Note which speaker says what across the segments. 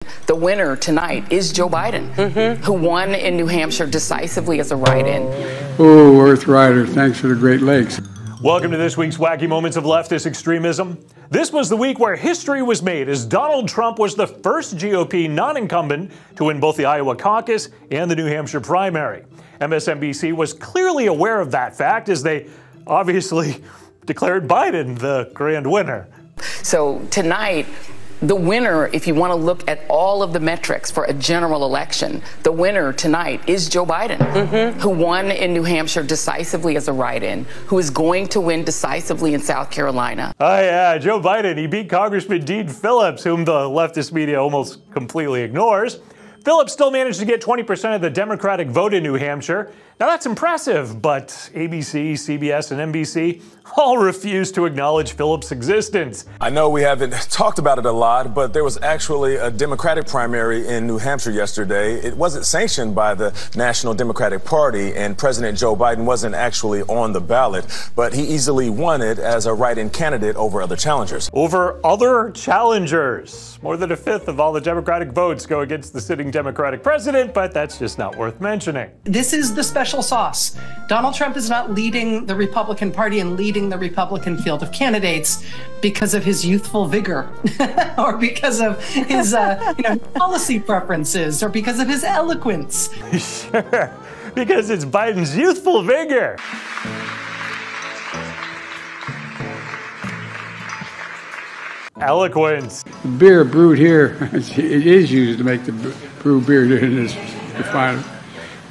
Speaker 1: The winner tonight is Joe Biden, who won in New Hampshire decisively as a write-in.
Speaker 2: Oh, Earth Rider, thanks for the Great Lakes.
Speaker 3: Welcome to this week's Wacky Moments of Leftist Extremism. This was the week where history was made as Donald Trump was the first GOP non-incumbent to win both the Iowa Caucus and the New Hampshire Primary. MSNBC was clearly aware of that fact as they obviously declared Biden the grand winner.
Speaker 1: So tonight, the winner, if you want to look at all of the metrics for a general election, the winner tonight is Joe Biden, who won in New Hampshire decisively as a write-in, who is going to win decisively in South Carolina.
Speaker 3: Oh yeah, Joe Biden, he beat Congressman Dean Phillips, whom the leftist media almost completely ignores. Phillips still managed to get 20% of the Democratic vote in New Hampshire. Now that's impressive, but ABC, CBS, and NBC all refuse to acknowledge Phillips' existence.
Speaker 4: I know we haven't talked about it a lot, but there was actually a Democratic primary in New Hampshire yesterday. It wasn't sanctioned by the National Democratic Party, and President Joe Biden wasn't actually on the ballot, but he easily won it as a write-in candidate over other challengers.
Speaker 3: Over other challengers. More than a fifth of all the Democratic votes go against the sitting Democratic president, but that's just not worth mentioning.
Speaker 5: This is the special sauce. Donald Trump is not leading the Republican Party and leading the Republican field of candidates because of his youthful vigor or because of his policy preferences or because of his eloquence.
Speaker 3: Sure, because it's Biden's youthful vigor. Eloquence.
Speaker 2: The beer brewed here, it is used to make the brew beer in this refinery.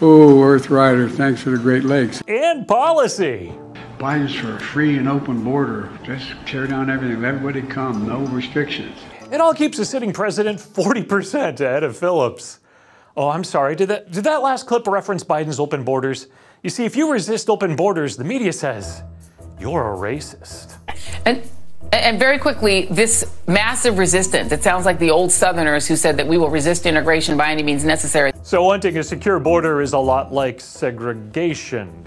Speaker 2: Oh, Earth Rider, thanks for the Great Lakes.
Speaker 3: And policy.
Speaker 2: Biden's for a free and open border. Just tear down everything, let everybody come, no restrictions.
Speaker 3: It all keeps the sitting president 40% ahead of Phillips. Oh, I'm sorry, did that last clip reference Biden's open borders? You see, if you resist open borders, the media says you're a racist.
Speaker 1: And very quickly, this massive resistance, it sounds like the old Southerners who said that we will resist integration by any means necessary.
Speaker 3: So wanting a secure border is a lot like segregation.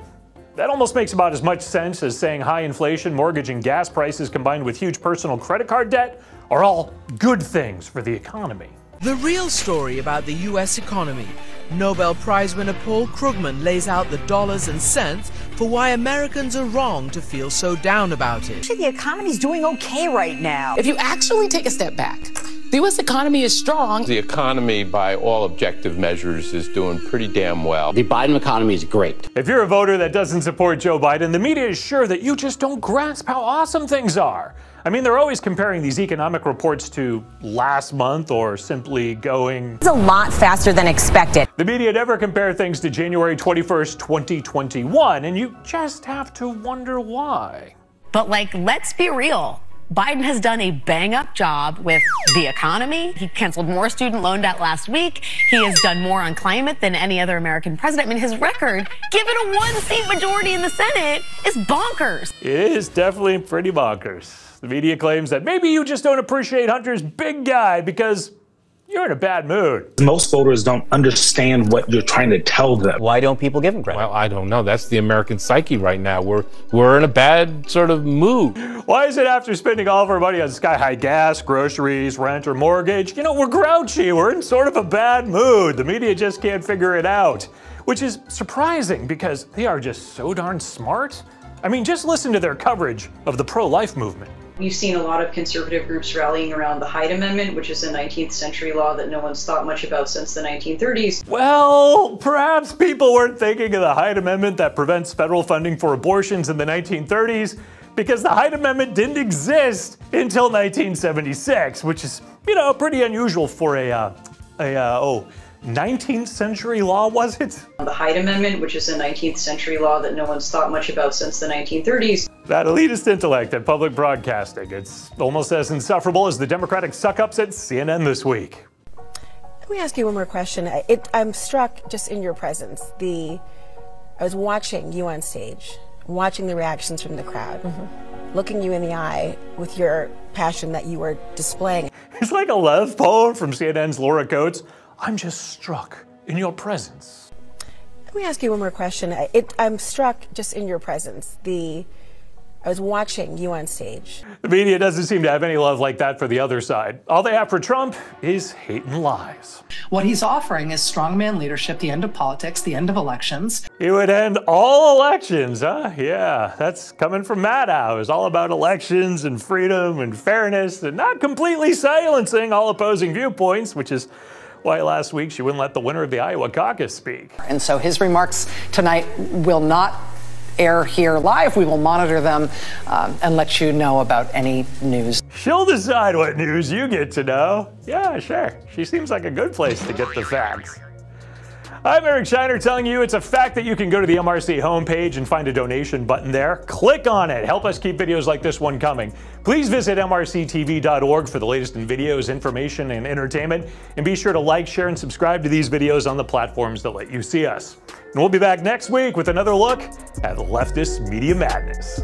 Speaker 3: That almost makes about as much sense as saying high inflation, mortgage and gas prices combined with huge personal credit card debt are all good things for the economy.
Speaker 6: The real story about the U.S. economy. Nobel Prize winner Paul Krugman lays out the dollars and cents for why Americans are wrong to feel so down about it.
Speaker 7: Actually, the economy's doing okay right now.
Speaker 1: If you actually take a step back, the U.S. economy is strong.
Speaker 8: The economy, by all objective measures, is doing pretty damn well.
Speaker 9: The Biden economy is great.
Speaker 3: If you're a voter that doesn't support Joe Biden, the media is sure that you just don't grasp how awesome things are. I mean, they're always comparing these economic reports to last month or simply going,
Speaker 7: It's a lot faster than expected.
Speaker 3: The media never compare things to January 21st, 2021, and you just have to wonder why.
Speaker 10: But let's be real. Biden has done a bang-up job with the economy. He canceled more student loan debt last week. He has done more on climate than any other American president. I mean, his record, given a one-seat majority in the Senate, is bonkers.
Speaker 3: It is definitely pretty bonkers. The media claims that maybe you just don't appreciate Hunter's big guy because you're in a bad mood.
Speaker 11: Most voters don't understand what you're trying to tell them.
Speaker 9: Why don't people give him credit?
Speaker 8: Well, I don't know. That's the American psyche right now. We're in a bad sort of mood.
Speaker 3: Why is it after spending all of our money on sky-high gas, groceries, rent, or mortgage, we're grouchy, we're in sort of a bad mood. The media just can't figure it out, which is surprising because they are just so darn smart. I mean, just listen to their coverage of the pro-life movement.
Speaker 12: We've seen a lot of conservative groups rallying around the Hyde Amendment, which is a 19th century law that no one's thought much about since the 1930s.
Speaker 3: Well, perhaps people weren't thinking of the Hyde Amendment that prevents federal funding for abortions in the 1930s because the Hyde Amendment didn't exist until 1976, which is, pretty unusual for a 19th century law, was it?
Speaker 12: The Hyde Amendment, which is a 19th century law that no one's thought much about since the 1930s.
Speaker 3: That elitist intellect at public broadcasting. It's almost as insufferable as the Democratic suck-ups at CNN this week.
Speaker 13: Let me ask you one more question. I'm struck just in your presence. I was watching you on stage, watching the reactions from the crowd, looking you in the eye with your passion that you were displaying.
Speaker 3: It's like a love poem from CNN's Laura Coates. I'm just struck in your presence.
Speaker 13: Let me ask you one more question. I'm struck just in your presence. I I was watching you on stage.
Speaker 3: The media doesn't seem to have any love like that for the other side. All they have for Trump is hate and lies.
Speaker 5: What he's offering is strongman leadership, the end of politics, the end of elections.
Speaker 3: He would end all elections, huh? Yeah, that's coming from Maddow. It's all about elections and freedom and fairness and not completely silencing all opposing viewpoints, which is why last week she wouldn't let the winner of the Iowa Caucus speak.
Speaker 14: And so his remarks tonight will not air here live. We will monitor them and let you know about any news.
Speaker 3: She'll decide what news you get to know. Yeah, sure. She seems like a good place to get the facts. I'm Eric Shiner telling you it's a fact that you can go to the MRC homepage and find a donation button there. Click on it. Help us keep videos like this one coming. Please visit MRCTV.org for the latest in videos, information, and entertainment. And be sure to like, share, and subscribe to these videos on the platforms that let you see us. And we'll be back next week with another look at leftist media madness.